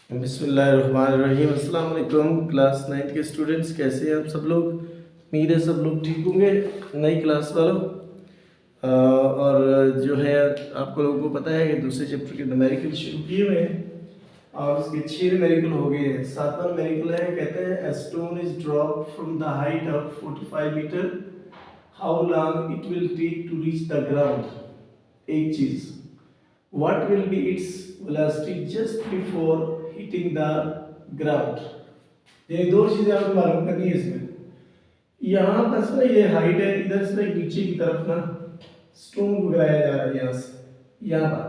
बिस्मिल्लाहिर्रहमानिर्रहीम। अस्सलाम वालेकुम क्लास 9 के स्टूडेंट्स, कैसे हैं आप सब लोग। उम्मीद है सब लोग ठीक होंगे। नई क्लास वालों और जो है आपको लोगों को पता है कि दूसरे चैप्टर के न्यूमेरिकल शुरू किए हुए हैं और उसके 6 न्यूमेरिकल हो गए हैं। 7वां न्यूमेरिकल है, कहते हैं a stone is dropped from the height of 45 metre, how long it will take to reach the ground। एक चीज़, what will be its velocity just before hitting the ground। ये दो चीजें आपको मालूम करनी है। इसमें यहाँ बस ना ये हाइट है, इधर से नीचे की तरफ ना स्टोन को गिराया जा रहा है यहाँ से यहाँ पर।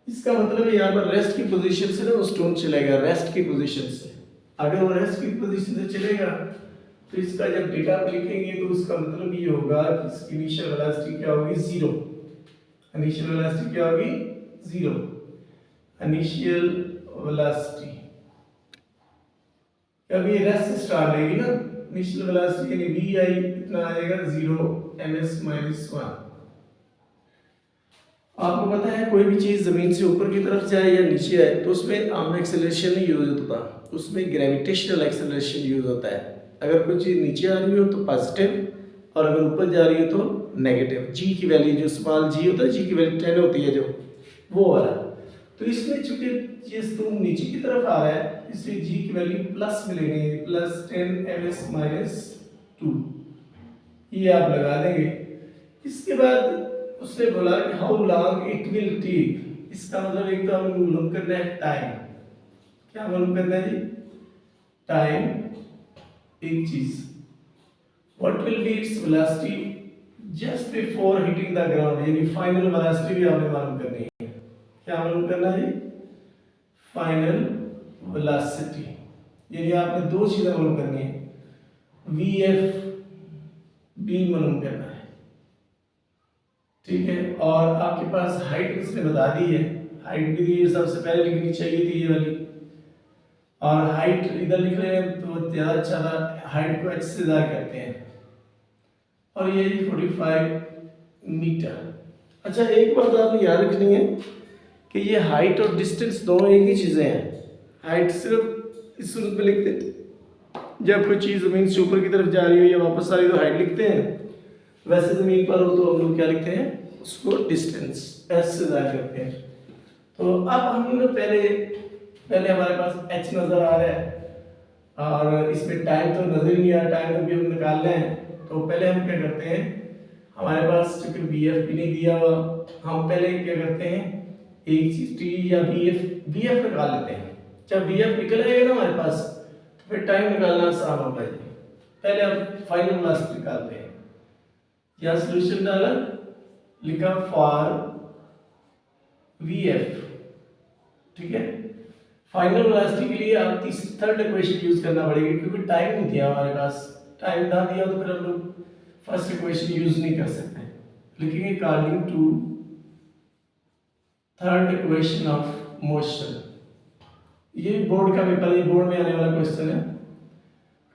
इसका मतलब है यहाँ पर रेस्ट की पोजीशन से ना वो स्टोन चलेगा, रेस्ट की पोजीशन से। अगर वो रेस्ट की पोजीशन से चलेगा तो इसका जब डेटा लिखेंगे तो उसका मतलब ये होगा कि इसकी इनिशियल वेलोसिटी क्या होगी, जीरो। इनिशियल वेलोसिटी क्या होगी, जीरो। इनिशियल वेलोसिटी अभी रेस्ट से स्टार्ट रहेगी ना। इनिशियल वेलोसिटी यानी वी आई कितना आएगा, 0 ms-1। आपको पता है कोई भी चीज जमीन से ऊपर की तरफ जाए या नीचे आए तो उसमें आम एक्सेलरेशन नहीं यूज होता, उसमें ग्रेविटेशनल एक्सेलरेशन यूज होता है। अगर कोई चीज नीचे आ रही हो तो पॉजिटिव और अगर ऊपर जा रही हो तो नेगेटिव। जी की वैल्यू जो स्मॉल जी होता है, जी की वैल्यू 10 होती है जो वो वाला। तो इसमें चूंकि ये स्टोन नीचे की तरफ आ रहा है इसलिए जी की वैल्यू प्लस मिलेगी, +10 ms-2। ये आप लगा देंगे। इसके बाद उसने बोला कि how long it will take. इसका मतलब एक तो हमें मालूम करना है टाइम। क्या मालूम करना है जी, टाइम। एक चीज, what will be its velocity just before hitting the ground, यानी फाइनल वेलोसिटी भी हमें मालूम करनी है। क्या मालूम करना है, फाइनल वेलोसिटी। यानी आपने दो चीजें मालूम करनी है, VF भी मालूम करना है, ठीक है। और आपके पास हाइट उसने बता दी है, हाइट भी ये सबसे पहले लिखनी चाहिए थी ये वाली। और हाइट इधर लिख रहे हैं तो ज्यादा अच्छा था, हाइट को h से ज्यादा करते हैं और ये 45 मीटर। अच्छा एक बात आपने याद रखनी है कि ये हाइट और डिस्टेंस दोनों एक ही चीज़ें हैं। हाइट सिर्फ इस सूरत में लिखते हैं जब कोई चीज़ ज़मीन से ऊपर की तरफ जा रही हो या वापस आ रही हो तो हाइट लिखते हैं, वैसे ज़मीन पर हो तो हम लोग क्या लिखते हैं, उसको डिस्टेंस एस से ज़ाहिर करते हैं। तो अब हम लोग पहले हमारे पास एच नज़र आ रहा है और इसमें टाइम तो नज़र ही नहीं आ रहा, टाइम तो भी हम निकालना है। तो पहले हम क्या करते हैं, हमारे पास चूँकि VF भी नहीं दिया हुआ, हम पहले क्या करते हैं एक चीज टी या VF निकाल लेते हैं। जब VF निकल आएगा ना हमारे पास तो फिर टाइम निकालना आसान होता है। पहले हम फाइनल वेलोसिटी निकालते हैं। या सॉल्यूशन डाला, लिखा फॉर VF, ठीक है। फाइनल वेलोसिटी के लिए आप थर्ड इक्वेशन यूज करना पड़ेगा क्योंकि टाइम नहीं दिया हमारे पास। टाइम ना दिया तो फिर हम लोग फर्स्ट इक्वेशन यूज नहीं कर सकते। लिखेंगे according to third equation of motion. ये बोर्ड का पेपर, ये बोर्ड में आने वाला क्वेश्चन है,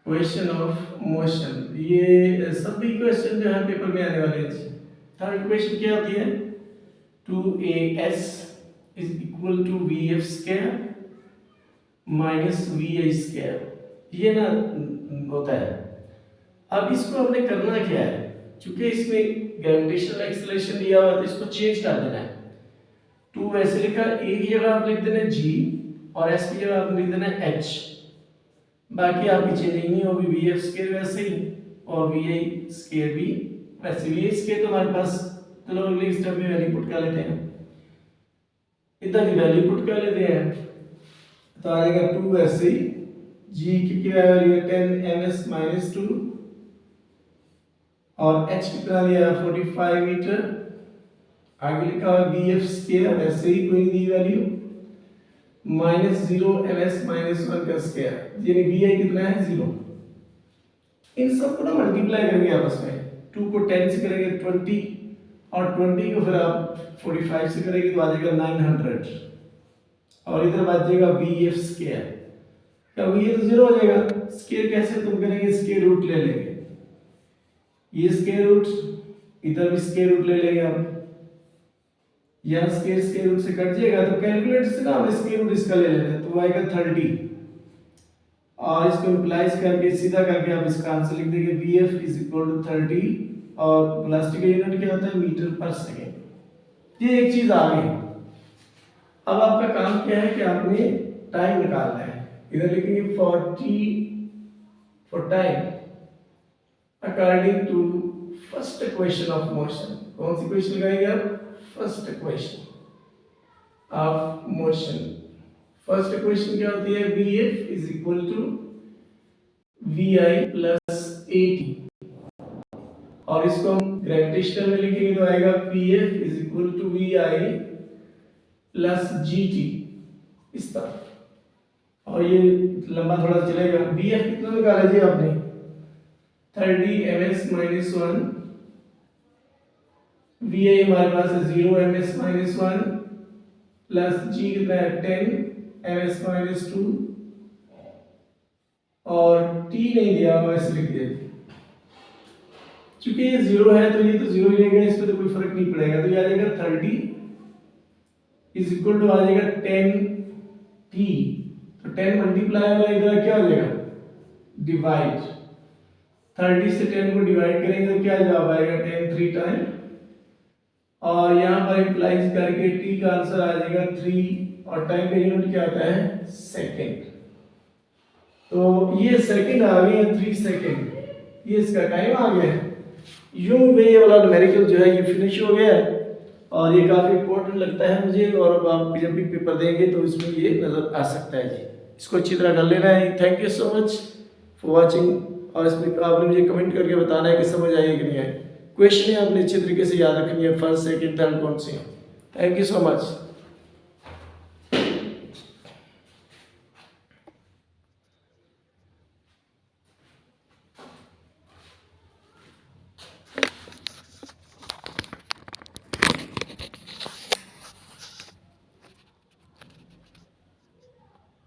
इक्वेशन ऑफ मोशन। ये सभी क्वेश्चन जो है पेपर में आने वाले हैं। थर्ड इक्वेशन क्या होती है, 2as is equal to VF square minus VI square, ये ना होता है। अब इसको हमने करना क्या है, क्योंकि इसमें ग्रेविटेशनल एक्सेलरेशन दिया हुआ है तो इसको चेंज कर देना है। 2 वैसे लिखा, ए की जगह आप लिख देना G और S की जगह आप लिख देना H। बाकी आपकी चेंजिंग नहीं होगी, VF स्क्वायर वैसे ही और VI स्क्वायर भी वैसे। VI स्क्वायर तो हमारे पास, चलो अगले स्टेप में वैल्यू पुट कर लेते हैं, इधर की वैल्यू पुट कर लेते हैं तो आ जाएगा 2 वैसे ही, G की वैल्यू है 10 ms-2 और H कितना दिया है 45 मीटर। आगे लिखा हुआ VF स्क्वायर वैसे ही कोई दी वैल्यू -0 ms-1 का स्क्वायर, यानी VI कितना है 0। इन सबको ना मल्टीप्लाई करेंगे आपस में, 2 को 10 से करेंगे 20 और 20 को फिर आप 45 से करेंगे तो आ जाएगा 900 और इधर बच जाएगा VF स्क्वायर। अब ये तो 0 हो जाएगा। स्क्वायर कैसे तुम करेंगे, स्क्वायर रूट ले लेंगे, ये स्क्वायर रूट इधर भी स्क्वायर रूट ले लेंगे आप, यहाँ स्क्वायर रूट से कट जाएगा तो कैलकुलेटर से ना हम स्क्वायर रूट इसका ले लेते हैं तो तो आएगा 30 और इसको इम्प्लाइज करके सीधा करके आप इसका आंसर लिख देंगे VF इज इक्वल टू 30 और वेलोसिटी का यूनिट क्या होता है मीटर पर सेकेंड। ये एक चीज आ गई। अब आपका काम क्या है कि आपने टाइम निकालना है। इधर लिखेंगे 40 for time according to first equation of motion. कौन सी इक्वेशन लगाएंगे आप? First equation of motion. First equation क्या होती है? VF is equal to VI plus AT और इसको हम ग्रेविटेशनल में लिखेंगे तो आएगा PF is equal to VI plus GT इस तरह। और ये लंबा थोड़ा चलेगा। VF कितना निकाला जी आपने? 30 ms माइनस 1, VI हमारे पास है 0 ms माइनस 1 प्लस G कितना है 10 ms माइनस 2 और T नहीं दिया वैसे लिख दिया। चूंकि ये 0 है तो ये तो 0 ही रहेगा, इस पे तो कोई फर्क नहीं पड़ेगा। तो ये आ जाएगा 30 इज इक्वल टू आ जाएगा 10T। तो 10 मल्टीप्लाई होगा इधर क्या हो जाएगा? डिवाइड। 30 से 10 को डिवाइड करेंगे तो क्या जवाब आएगा? 10 3 टाइम और यहाँ पर इम्प्लाइज करके T का आंसर आ जाएगा 3 और टाइम का यूनिट क्या आता है? सेकेंड। तो ये सेकेंड आ गई है 3 सेकेंड, ये इसका टाइम आ गया है। यूं ये वाला न्यूमेरिकल जो है ये फिनिश हो गया है और ये काफ़ी इंपॉर्टेंट लगता है मुझे। और अब आप जब भी पेपर देंगे तो इसमें ये नज़र आ सकता है जी। इसको अच्छी तरह कर लेना है। Thank you so much for watching. और इसमें आपने मुझे कमेंट करके बताना है कि समझ आई कि नहीं आई। क्वेश्चन आपने अच्छे तरीके से याद रखनी है, फर्स्ट सेकंड थर्ड कौन से हैं। Thank you so much.